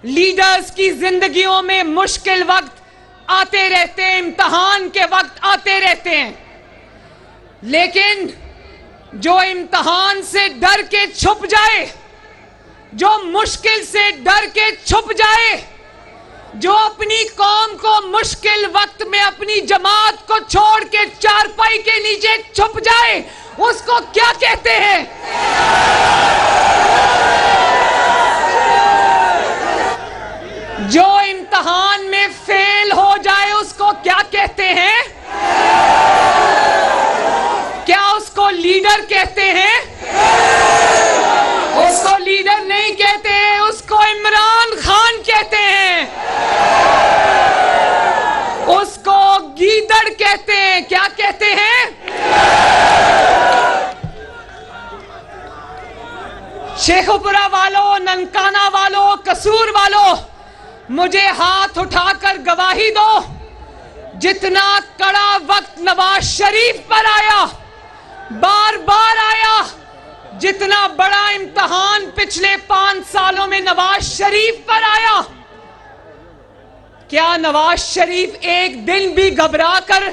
Leaders की जिंदगियों में मुश्किल वक्त आते रहते हैं, इम्तिहान के वक्त आते रहते हैं, लेकिन जो इम्तिहान से डर के छुप जाए, जो मुश्किल से डर के छुप जाए, जो अपनी कौम को मुश्किल वक्त में अपनी जमात को छोड़ के चारपाई के नीचे छुप जाए, उसको क्या कहते हैं? जो इम्तिहान में फेल हो जाए उसको क्या कहते हैं? क्या उसको लीडर कहते हैं? उसको लीडर नहीं कहते हैं, उसको इमरान खान कहते हैं, उसको गीदड़ कहते हैं। क्या कहते हैं? शेखुपुरा वालों, ननकाना वालों, कसूर वालों, मुझे हाथ उठाकर गवाही दो, जितना कड़ा वक्त नवाज शरीफ पर आया, बार बार आया, जितना बड़ा इम्तिहान पिछले 5 सालों में नवाज शरीफ पर आया, क्या नवाज शरीफ एक दिन भी घबरा कर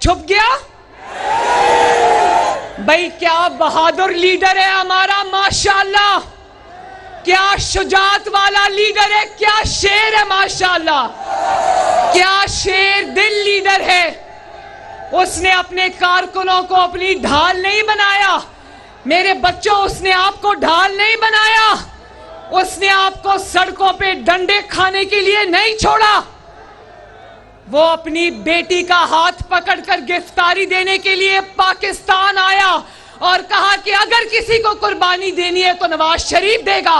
छुप गया? भाई क्या बहादुर लीडर है हमारा, माशाअल्लाह। क्या शुजात वाला लीडर है, क्या शेर है, माशाअल्लाह। क्या शेर दिल लीडर है। उसने अपने कारकुनों को अपनी ढाल नहीं बनाया। मेरे बच्चों, उसने आपको ढाल नहीं बनाया। उसने आपको सड़कों पे डंडे खाने के लिए नहीं छोड़ा। वो अपनी बेटी का हाथ पकड़कर गिरफ्तारी देने के लिए पाकिस्तान आया और कहा कि अगर किसी को कुर्बानी देनी है तो नवाज शरीफ देगा।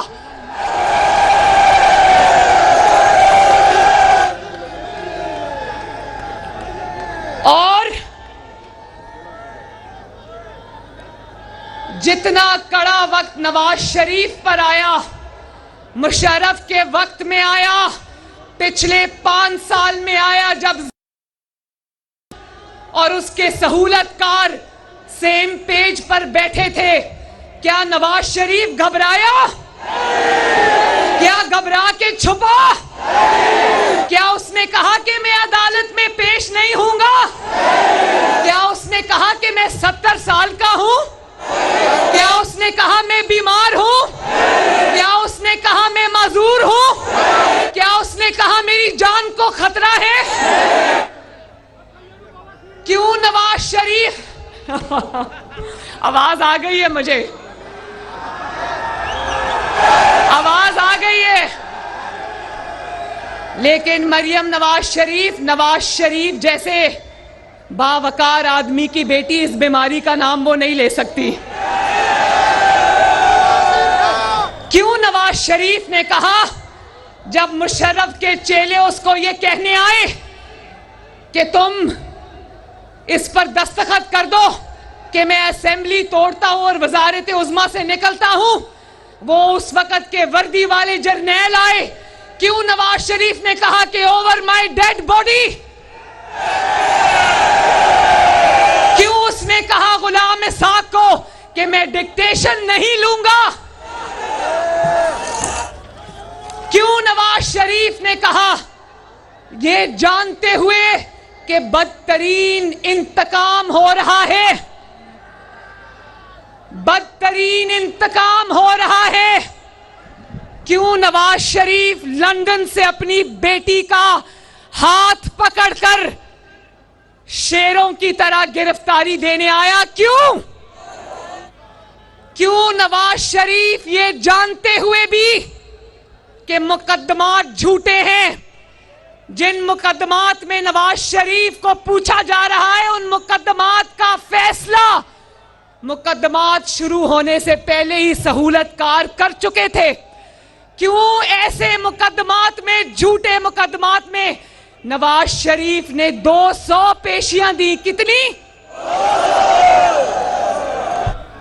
और जितना कड़ा वक्त नवाज शरीफ पर आया, मुशर्रफ के वक्त में आया, पिछले 5 साल में आया, जब और उसके सहूलतकार सेम पेज पर बैठे थे, क्या नवाज शरीफ घबराया? क्या घबरा के छुपा? क्या उसने कहा कि मैं अदालत में पेश नहीं होऊंगा? क्या उसने कहा कि मैं 70 साल का हूं? क्या उसने कहा मैं बीमार हूं? क्या उसने कहा मैं माजूर हूं? क्या उसने कहा मेरी जान को खतरा है? क्यों नवाज शरीफ आवाज आ गई है, मुझे आवाज आ गई है। लेकिन मरियम नवाज शरीफ जैसे बावकार आदमी की बेटी, इस बीमारी का नाम वो नहीं ले सकती। क्यों नवाज शरीफ ने कहा, जब मुशर्रफ के चेले उसको ये कहने आए कि तुम इस पर दस्तखत कर दो कि मैं असेंबली तोड़ता हूं और वजारत उज़्मा से निकलता हूं, वो उस वक्त के वर्दी वाले जर्नैल आए। क्यों नवाज शरीफ ने कहा कि ओवर माय डेड बॉडी? क्यों उसने कहा गुलाम साक को कि मैं डिक्टेशन नहीं लूंगा? क्यों नवाज शरीफ ने कहा, ये जानते हुए कि बदतरीन इंतकाम हो रहा है, बदतरीन इंतकाम हो रहा है, क्यों नवाज शरीफ लंदन से अपनी बेटी का हाथ पकड़कर शेरों की तरह गिरफ्तारी देने आया? क्यों नवाज शरीफ ये जानते हुए भी कि मुकदमात झूठे हैं, जिन मुकदमात में नवाज शरीफ को पूछा जा रहा है, उन मुकदमात का फैसला मुकदमात शुरू होने से पहले ही सहूलतकार कर चुके थे? क्यों ऐसे मुकदमात में, झूठे मुकदमात में नवाज शरीफ ने 200 पेशियां दी? कितनी?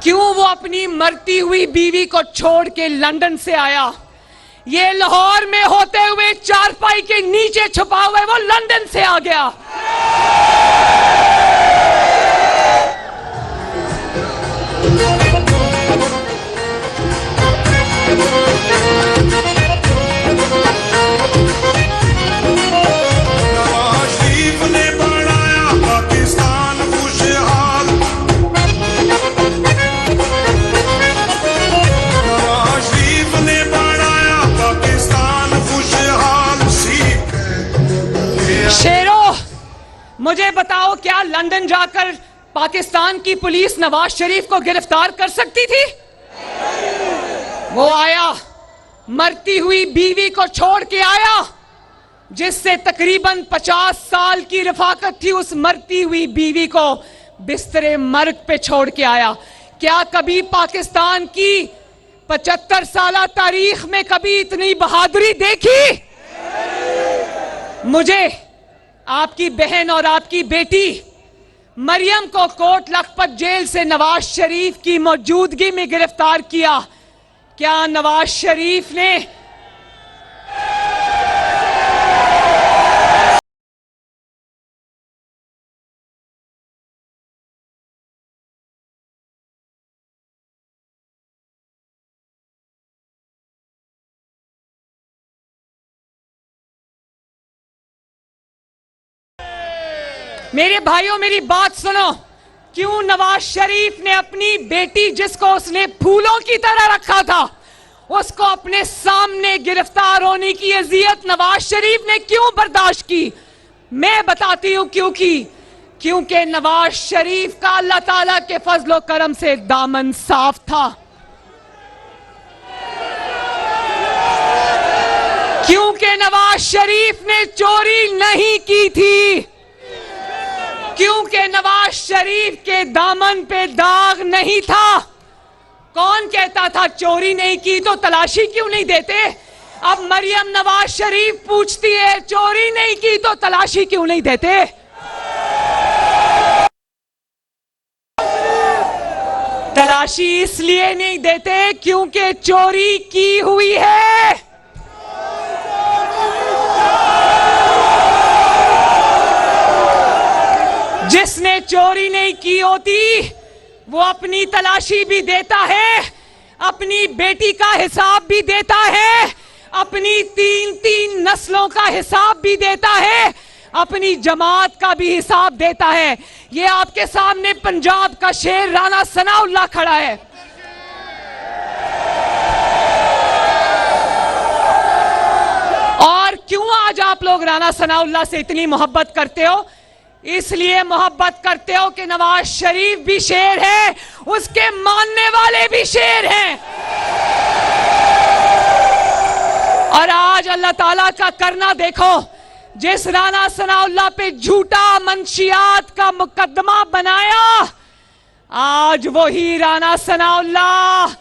क्यों वो अपनी मरती हुई बीवी को छोड़ के लंदन से आया? ये लाहौर में होते हुए चारपाई के नीचे छुपा हुआ है, वो लंदन से आ गया। मुझे बताओ, क्या लंदन जाकर पाकिस्तान की पुलिस नवाज शरीफ को गिरफ्तार कर सकती थी? वो आया, मरती हुई बीवी को छोड़ के आया, जिससे तकरीबन 50 साल की रफाकत थी, उस मरती हुई बीवी को बिस्तरे मर्ग पे छोड़ के आया। क्या कभी पाकिस्तान की 75 साला तारीख में कभी इतनी बहादुरी देखी? मुझे आपकी बहन और आपकी बेटी मरियम को कोट लखपत जेल से नवाज शरीफ की मौजूदगी में गिरफ्तार किया। क्या नवाज शरीफ ने मेरे भाइयों, मेरी बात सुनो। क्यों नवाज शरीफ ने अपनी बेटी, जिसको उसने फूलों की तरह रखा था, उसको अपने सामने गिरफ्तार होने की अजियत नवाज शरीफ ने क्यों बर्दाश्त की? मैं बताती हूं क्योंकि नवाज शरीफ का अल्लाह ताला के फजलो करम से दामन साफ था। क्योंकि नवाज शरीफ ने चोरी नहीं की थी, क्योंकि नवाज शरीफ के दामन पे दाग नहीं था। कौन कहता था चोरी नहीं की तो तलाशी क्यों नहीं देते? अब मरियम नवाज शरीफ पूछती है चोरी नहीं की तो तलाशी क्यों नहीं देते? तलाशी इसलिए नहीं देते क्योंकि चोरी की हुई है। जिसने चोरी नहीं की होती वो अपनी तलाशी भी देता है, अपनी बेटी का हिसाब भी देता है, अपनी 3-3 नस्लों का हिसाब भी देता है, अपनी जमात का भी हिसाब देता है। ये आपके सामने पंजाब का शेर राणा सनाउल्लाह खड़ा है। और क्यों आज आप लोग राणा सनाउल्लाह से इतनी मोहब्बत करते हो? इसलिए मोहब्बत करते हो कि नवाज शरीफ भी शेर है, उसके मानने वाले भी शेर हैं। और आज अल्लाह ताला का करना देखो, जिस राणा सनाउल्लाह पे झूठा मंशियात का मुकदमा बनाया, आज वही राणा सनाउल्लाह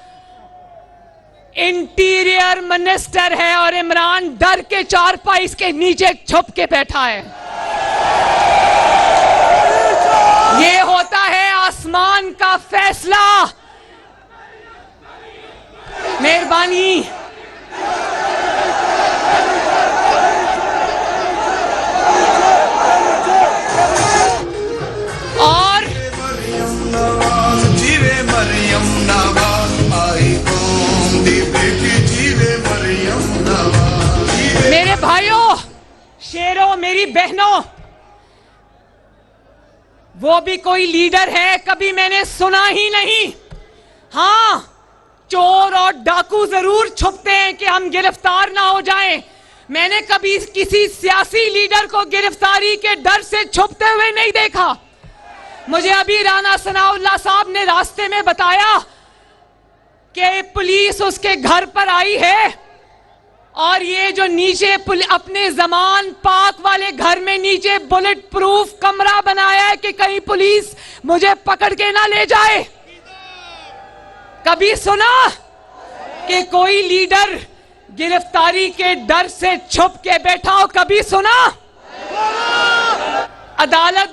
इंटीरियर मिनिस्टर है और इमरान डर के चारपाई के नीचे छुप के बैठा है। ये होता है आसमान का फैसला। मेहरबानी। और जीवे मरियम नवाज, आई कौम दी बेटी जीवे मरियम नवाज। मेरे भाइयों, शेरों, मेरी बहनों, वो भी कोई लीडर है कभी मैंने सुना ही नहीं। हां, चोर और डाकू जरूर छुपते हैं कि हम गिरफ्तार ना हो जाएं। मैंने कभी किसी सियासी लीडर को गिरफ्तारी के डर से छुपते हुए नहीं देखा। मुझे अभी राणा सनाउल्लाह साहब ने रास्ते में बताया कि पुलिस उसके घर पर आई है और ये जो नीचे अपने जमान पाक वाले घर में नीचे बुलेट प्रूफ कमरा बनाया है कि कहीं पुलिस मुझे पकड़ के ना ले जाए। कभी सुना कि कोई लीडर गिरफ्तारी के डर से छुप के बैठा हो? कभी सुना? अदालत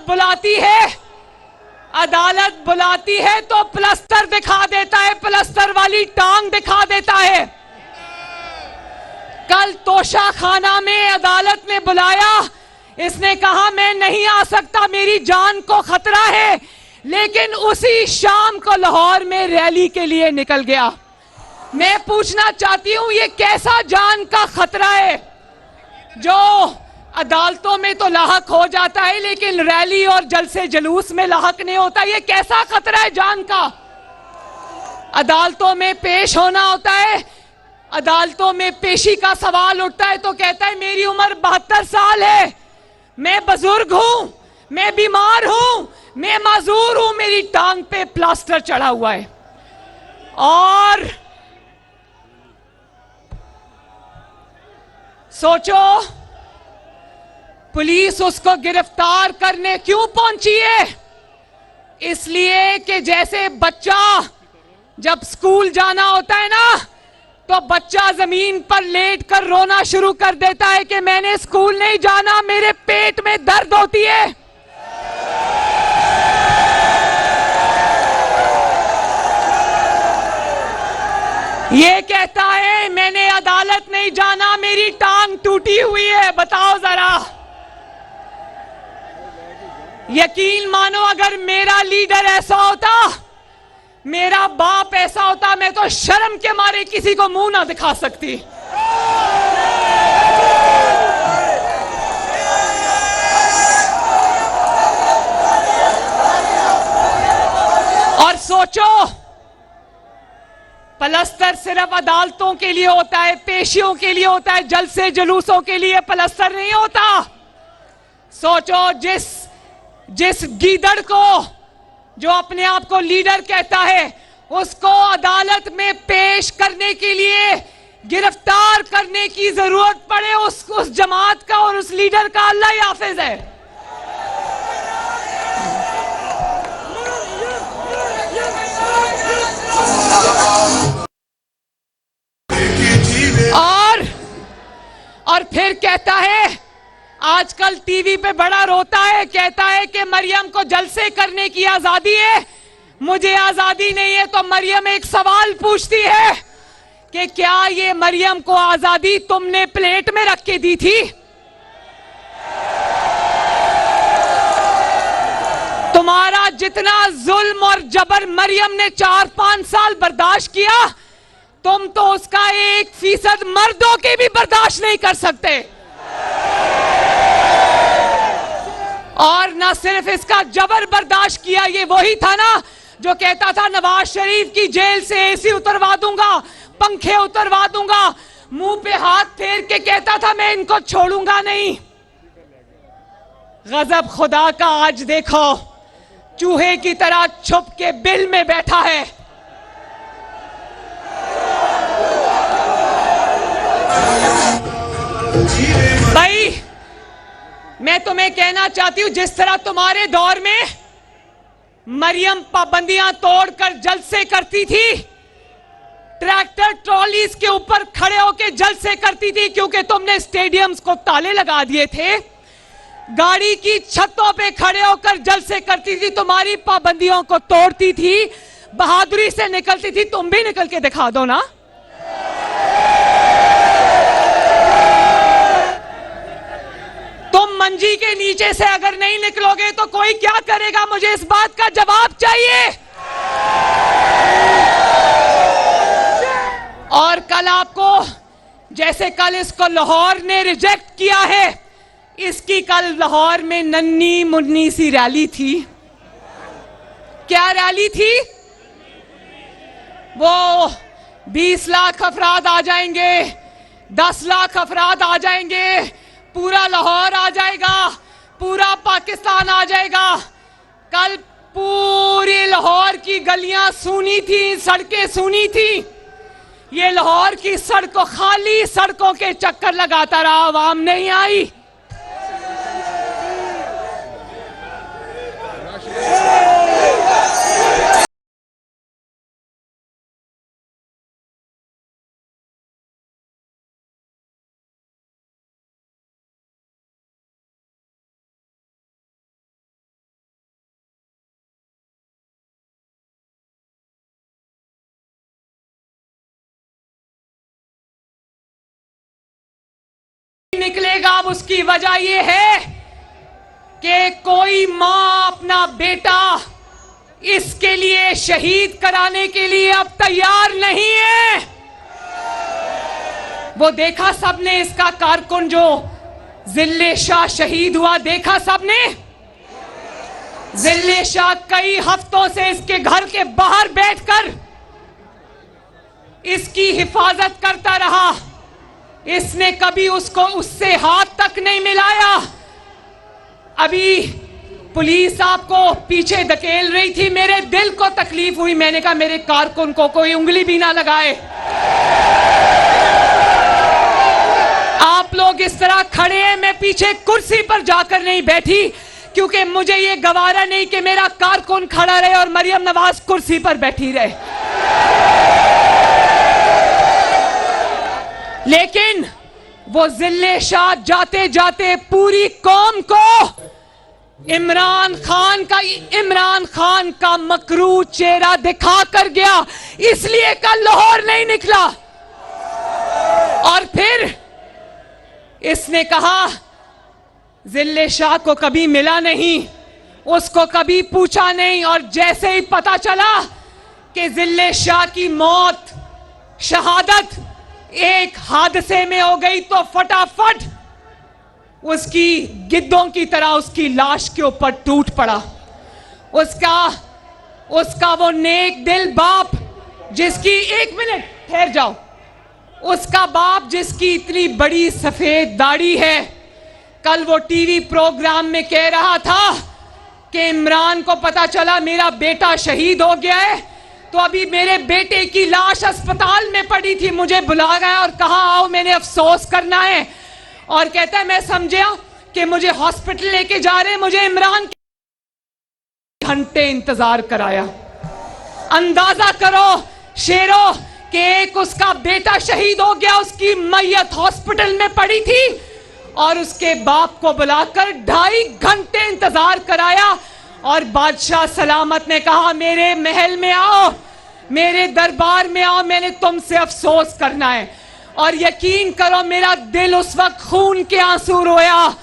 बुलाती है तो प्लस्तर दिखा देता है, प्लस्तर वाली टांग दिखा देता है। कल तोशा खाना में अदालत ने बुलाया, इसने कहा मैं नहीं आ सकता, मेरी जान को खतरा है, लेकिन उसी शाम को लाहौर में रैली के लिए निकल गया। मैं पूछना चाहती हूं ये कैसा जान का खतरा है जो अदालतों में तो लाहक हो जाता है लेकिन रैली और जलसे जुलूस में लाहक नहीं होता? ये कैसा खतरा है जान का? अदालतों में पेश होना होता है, अदालतों में पेशी का सवाल उठता है तो कहता है मेरी उम्र 72 साल है, मैं बुजुर्ग हूं, मैं बीमार हूं, मैं माजूर हूं, मेरी टांग पे प्लास्टर चढ़ा हुआ है। और सोचो पुलिस उसको गिरफ्तार करने क्यों पहुंची है? इसलिए कि जैसे बच्चा जब स्कूल जाना होता है ना, तो बच्चा जमीन पर लेट कर रोना शुरू कर देता है कि मैंने स्कूल नहीं जाना, मेरे पेट में दर्द होती है। ये कहता है मैंने अदालत नहीं जाना, मेरी टांग टूटी हुई है। बताओ जरा, यकीन मानो अगर मेरा लीडर ऐसा होता, मेरा बाप ऐसा होता, मैं तो शर्म के मारे किसी को मुंह ना दिखा सकती। और सोचो, पलस्तर सिर्फ अदालतों के लिए होता है, पेशियों के लिए होता है, जलसे जुलूसों के लिए पलस्तर नहीं होता। सोचो जिस गीदड़ को जो अपने आप को लीडर कहता है, उसको अदालत में पेश करने के लिए, गिरफ्तार करने की जरूरत पड़े, उस जमात का और उस लीडर का अल्लाह ही हाफिज है। और फिर कहता है, आजकल टीवी पे बड़ा रोता है, कहता है कि मरियम को जलसे करने की आजादी है, मुझे आजादी नहीं है। तो मरियम एक सवाल पूछती है कि क्या ये मरियम को आजादी तुमने प्लेट में रख के दी थी? तुम्हारा जितना जुल्म और जबर मरियम ने 4-5 साल बर्दाश्त किया, तुम तो उसका 1% मर्दों के भी बर्दाश्त नहीं कर सकते। और न सिर्फ इसका जबर बर्दाश्त किया, ये वही था ना जो कहता था नवाज शरीफ की जेल से एसी उतरवा दूंगा, पंखे उतरवा दूंगा, मुंह पे हाथ फेर के कहता था मैं इनको छोड़ूंगा नहीं। गजब खुदा का आज देखो, चूहे की तरह छुप के बिल में बैठा है। भाई मैं तुम्हें कहना चाहती हूं, जिस तरह तुम्हारे दौर में मरियम पाबंदियां तोड़कर जलसे करती थी, ट्रैक्टर ट्रॉलीज के ऊपर खड़े होकर जलसे करती थी क्योंकि तुमने स्टेडियम्स को ताले लगा दिए थे, गाड़ी की छतों पे खड़े होकर जलसे करती थी, तुम्हारी पाबंदियों को तोड़ती थी, बहादुरी से निकलती थी। तुम भी निकल के दिखा दो ना। तुम मंजी के नीचे से अगर नहीं निकलोगे तो कोई क्या करेगा? मुझे इस बात का जवाब चाहिए। और कल आपको, जैसे कल इसको लाहौर ने रिजेक्ट किया है, इसकी कल लाहौर में नन्ही मुन्नी सी रैली थी। क्या रैली थी? वो 20 लाख अफराद आ जाएंगे, 10 लाख अफराद आ जाएंगे, पूरा लाहौर आ जाएगा, पूरा पाकिस्तान आ जाएगा। कल पूरी लाहौर की गलियां सूनी थी, सड़कें सूनी थी। ये लाहौर की सड़कों, खाली सड़कों के चक्कर लगाता रहा, आवाम नहीं आई। निकलेगा। अब उसकी वजह यह है कि कोई मां अपना बेटा इसके लिए शहीद कराने के लिए अब तैयार नहीं है। वो देखा सबने, इसका कारकुन जो जिल्ले शाह शहीद हुआ, देखा सबने। जिल्ले शाह कई हफ्तों से इसके घर के बाहर बैठकर इसकी हिफाजत करता रहा। इसने कभी उसको उससे हाथ तक नहीं मिलाया। अभी पुलिस आपको पीछे धकेल रही थी, मेरे दिल को तकलीफ हुई। मैंने कहा मेरे कारकुन को कोई उंगली भी ना लगाए। आप लोग इस तरह खड़े हैं, मैं पीछे कुर्सी पर जाकर नहीं बैठी क्योंकि मुझे ये गवारा नहीं कि मेरा कारकुन खड़ा रहे और मरियम नवाज कुर्सी पर बैठी रहे। लेकिन वो जिले शाह जाते जाते पूरी कौम को इमरान खान का मकरू चेहरा दिखा कर गया, इसलिए कल लाहौर नहीं निकला। और फिर इसने कहा जिले शाह को कभी मिला नहीं, उसको कभी पूछा नहीं, और जैसे ही पता चला कि जिले शाह की मौत शहादत एक हादसे में हो गई तो फटाफट उसकी गिद्धों की तरह उसकी लाश के ऊपर टूट पड़ा। उसका वो नेक दिल बाप जिसकी, एक मिनट ठहर जाओ, उसका बाप जिसकी इतनी बड़ी सफेद दाढ़ी है, कल वो टीवी प्रोग्राम में कह रहा था कि इमरान को पता चला मेरा बेटा शहीद हो गया है, तो अभी मेरे बेटे की लाश अस्पताल में पड़ी थी, मुझे बुला गया और कहा आओ मैंने अफसोस करना है। और कहता है मैं समझा कि मुझे हॉस्पिटल लेके जा रहे, मुझे इमरान घंटे इंतजार कराया। अंदाजा करो शेरों कि एक उसका बेटा शहीद हो गया, उसकी मैयत हॉस्पिटल में पड़ी थी और उसके बाप को बुलाकर 2.5 घंटे इंतजार कराया। और बादशाह सलामत ने कहा मेरे महल में आओ, मेरे दरबार में आओ, मैंने तुमसे अफसोस करना है। और यकीन करो मेरा दिल उस वक्त खून के आंसू रोया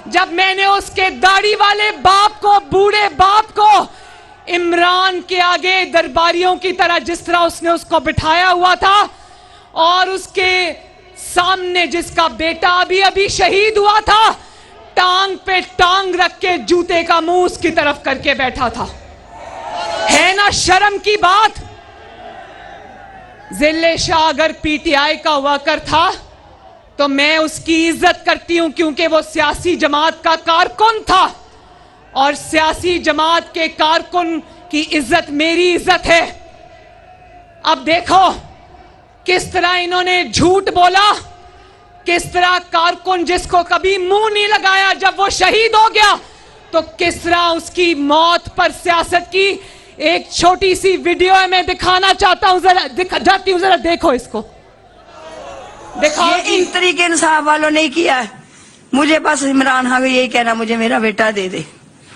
जब मैंने उसके दाढ़ी वाले बाप को, बूढ़े बाप को इमरान के आगे दरबारियों की तरह जिस तरह उसने उसको बिठाया हुआ था और उसके सामने जिसका बेटा अभी अभी शहीद हुआ था, टांग पे टांग रख के जूते का मुंह उसकी तरफ करके बैठा था। है ना शर्म की बात। जिले शाह अगर पीटीआई का वर्कर था तो मैं उसकी इज्जत करती हूं क्योंकि वो सियासी जमात का कारकुन था और सियासी जमात के कारकुन की इज्जत मेरी इज्जत है। अब देखो किस तरह इन्होंने झूठ बोला, किस तरह कारकुन जिसको कभी मुंह नहीं लगाया जब वो शहीद हो गया तो किस तरह उसकी मौत पर सियासत की। एक छोटी सी वीडियो है, मैं दिखाना चाहता हूं, जरा जाती हूं, जरा देखो इसको, दिखाओ। ये इन तरीके इंसाफ वालों ने किया है। मुझे बस इमरान खान को यही कहना, मुझे मेरा बेटा दे दे,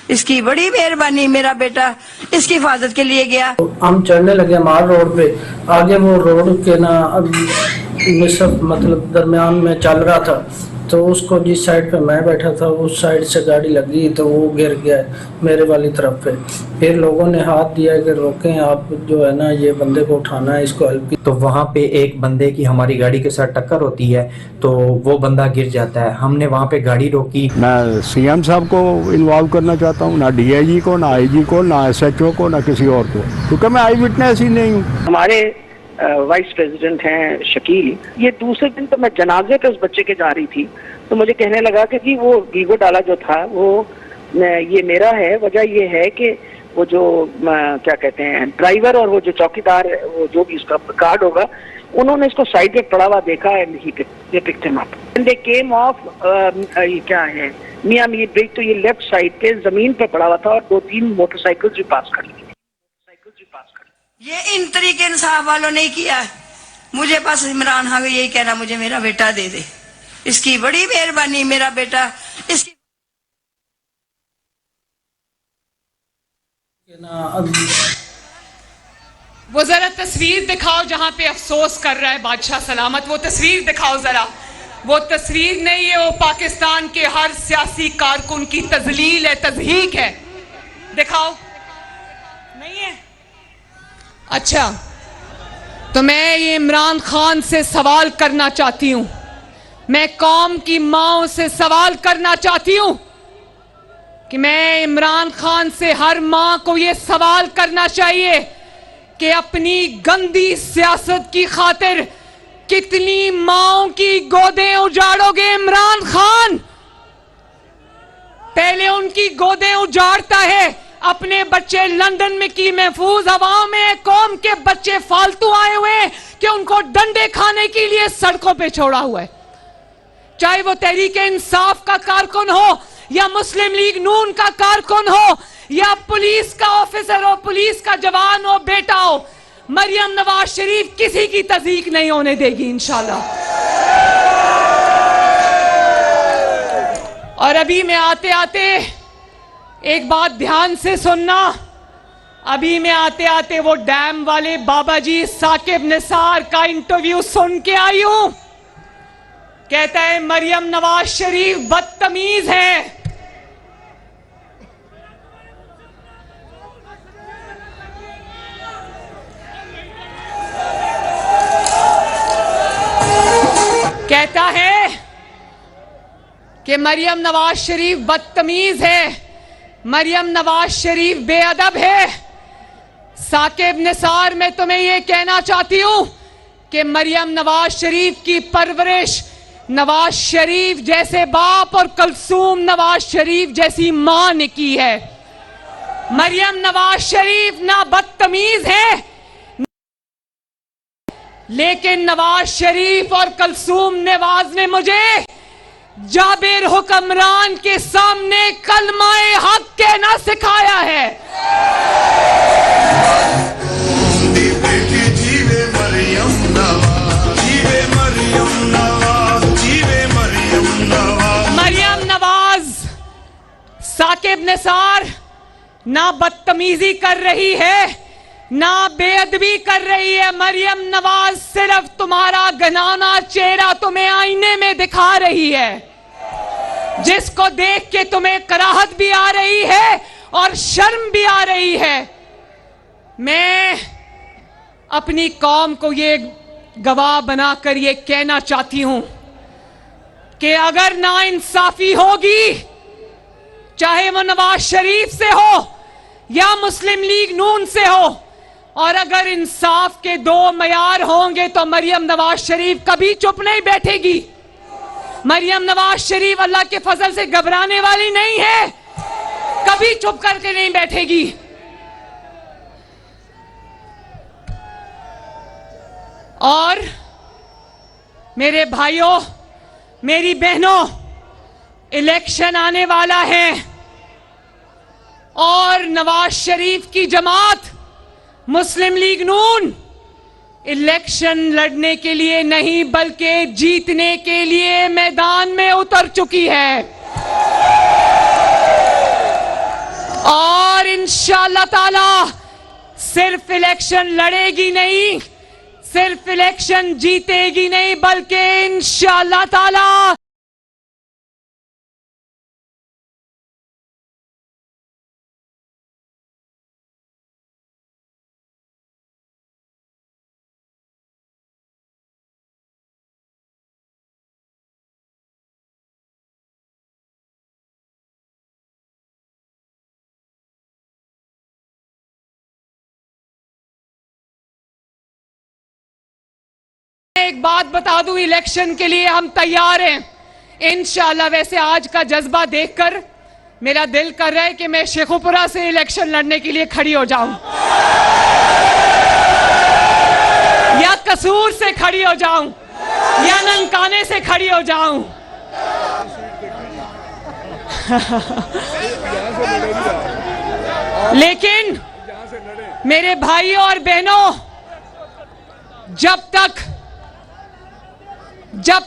इसकी बड़ी मेहरबानी, मेरा बेटा इसकी हिफाजत के लिए गया। हम चढ़ने लगे मार रोड पे, आगे वो रोड के ना निसफ मतलब दरमियान में चल रहा था तो उसको जिस साइड पे मैं बैठा था उस साइड से गाड़ी लगी तो वो गिर गया मेरे वाली तरफ पे। फिर लोगों ने हाथ दिया कि रोकें आप, जो है ना ये बंदे को उठाना है, इसको हेल्प की। तो वहाँ पे एक बंदे की हमारी गाड़ी के साथ टक्कर होती है तो वो बंदा गिर जाता है। हमने वहाँ पे गाड़ी रोकी। मैं सीएम साहब को इन्वॉल्व करना चाहता हूँ, ना डीआईजी को, ना आईजी को, ना एसएचओ को, ना किसी और को, क्योंकि मैं आई विटनेस ही नहीं हूँ। हमारे वाइस प्रेसिडेंट हैं शकील, ये दूसरे दिन तो मैं जनाजे पे उस बच्चे के जा रही थी तो मुझे कहने लगा कि जी वो वीगो डाला जो था वो ये मेरा है। वजह ये है कि वो जो क्या कहते हैं ड्राइवर और वो जो चौकीदार, वो जो भी उसका कार्ड होगा, उन्होंने इसको साइड पे पड़ा हुआ देखा है, ये picked him up and they came of, ये क्या है मियां मीर ब्रिज, तो ये लेफ्ट साइड पे जमीन पे पड़ा हुआ था और 2-3 मोटरसाइकिल भी पास कर ली। ये इन तरीके इंसाफ वालों ने किया है। मुझे बस इमरान खान को यही कहना, मुझे मेरा बेटा दे दे, इसकी बड़ी मेहरबानी, मेरा बेटा इसकी। वो जरा तस्वीर दिखाओ जहां पे अफसोस कर रहा है बादशाह सलामत, वो तस्वीर दिखाओ जरा। वो तस्वीर नहीं है, वो पाकिस्तान के हर सियासी कारकुन की तजलील है, तजहीक है। दिखाओ, नहीं है? अच्छा, तो मैं ये इमरान खान से सवाल करना चाहती हूं, मैं कौम की माओं से सवाल करना चाहती हूं कि मैं इमरान खान से, हर मां को ये सवाल करना चाहिए कि अपनी गंदी सियासत की खातिर कितनी माओं की गोदें उजाड़ोगे इमरान खान? पहले उनकी गोदें उजाड़ता है, अपने बच्चे लंदन में की महफूज हवाओं में, कौम के बच्चे फालतू आए हुए हैं कि उनको डंडे खाने के लिए सड़कों पे छोड़ा हुआ है। चाहे वो तहरीक इंसाफ का कारकुन हो या मुस्लिम लीग नून का कारकुन हो या पुलिस का ऑफिसर हो, पुलिस का जवान हो, बेटा हो, मरियम नवाज शरीफ किसी की तस्दीक नहीं होने देगी इंशाल्लाह। और अभी मैं आते आते एक बात ध्यान से सुनना, अभी मैं आते आते वो डैम वाले बाबा जी साकिब निसार का इंटरव्यू सुन के आई हूं। कहता है मरियम नवाज शरीफ बदतमीज है। कहता है कि मरियम नवाज शरीफ बदतमीज है, मरियम नवाज शरीफ बेअदब है। साकिब निसार, मैं तुम्हें यह कहना चाहती हूं कि मरियम नवाज शरीफ की परवरिश नवाज शरीफ जैसे बाप और कलसूम नवाज शरीफ जैसी मां ने की है। मरियम नवाज शरीफ ना बदतमीज है, लेकिन नवाज शरीफ और कलसूम नवाज ने मुझे जाबिर हुक्मरान के सामने कलमाए हक कहना सिखाया है। दी बेटी जीवे मरियम नवाज, जीवे मरियम नवाज, जीवे मरियम नवाज। मरियम नवाज, साकिब निसार ना बदतमीजी कर रही है ना बेअदबी कर रही है। मरियम नवाज सिर्फ तुम्हारा घिनौना चेहरा तुम्हें आईने में दिखा रही है, जिसको देख के तुम्हें कराहत भी आ रही है और शर्म भी आ रही है। मैं अपनी कौम को ये गवाह बनाकर ये कहना चाहती हूं कि अगर नाइंसाफी होगी, चाहे वो नवाज शरीफ से हो या मुस्लिम लीग नून से हो, और अगर इंसाफ के दो मयार होंगे तो मरियम नवाज शरीफ कभी चुप नहीं बैठेगी। मरियम नवाज शरीफ अल्लाह के फजल से घबराने वाली नहीं है, कभी चुप करके नहीं बैठेगी। और मेरे भाइयों, मेरी बहनों, इलेक्शन आने वाला है और नवाज शरीफ की जमात मुस्लिम लीग नून इलेक्शन लड़ने के लिए नहीं बल्कि जीतने के लिए मैदान में उतर चुकी है। और इंशाअल्लाह ताला सिर्फ इलेक्शन लड़ेगी नहीं, सिर्फ इलेक्शन जीतेगी नहीं, बल्कि इंशाअल्लाह ताला एक बात बता दूं, इलेक्शन के लिए हम तैयार हैं इंशाअल्लाह। वैसे आज का जज्बा देखकर मेरा दिल कर रहा है कि मैं शेखुपुरा से इलेक्शन लड़ने के लिए खड़ी हो जाऊं या कसूर से खड़ी हो जाऊं या ननकाने से खड़ी हो जाऊं। लेकिन मेरे भाइयों और बहनों, जब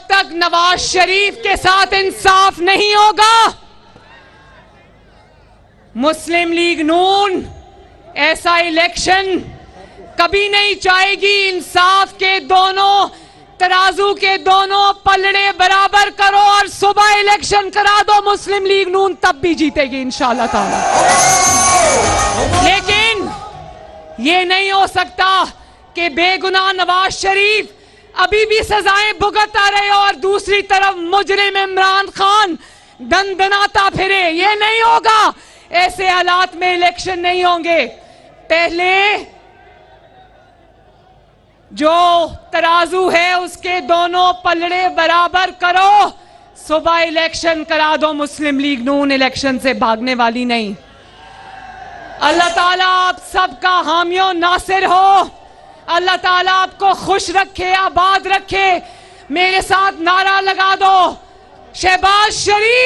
तक नवाज शरीफ के साथ इंसाफ नहीं होगा, मुस्लिम लीग नून ऐसा इलेक्शन कभी नहीं चाहेगी। इंसाफ के दोनों तराजू के दोनों पलड़े बराबर करो और सुबह इलेक्शन करा दो, मुस्लिम लीग नून तब भी जीतेगी इंशाअल्लाह ताला। लेकिन ये नहीं हो सकता कि बेगुनाह नवाज शरीफ अभी भी सजाएं भुगतता रहे और दूसरी तरफ मुजरिम इमरान खान दंदनाता फिरे। ये नहीं होगा, ऐसे हालात में इलेक्शन नहीं होंगे। पहले जो तराजू है उसके दोनों पलड़े बराबर करो, सुबह इलेक्शन करा दो, मुस्लिम लीग नून इलेक्शन से भागने वाली नहीं। अल्लाह ताला आप सबका हामियों नासिर हो, अल्लाह ताला आपको खुश रखे, आबाद रखे। मेरे साथ नारा लगा दो, शहबाज शरीफ।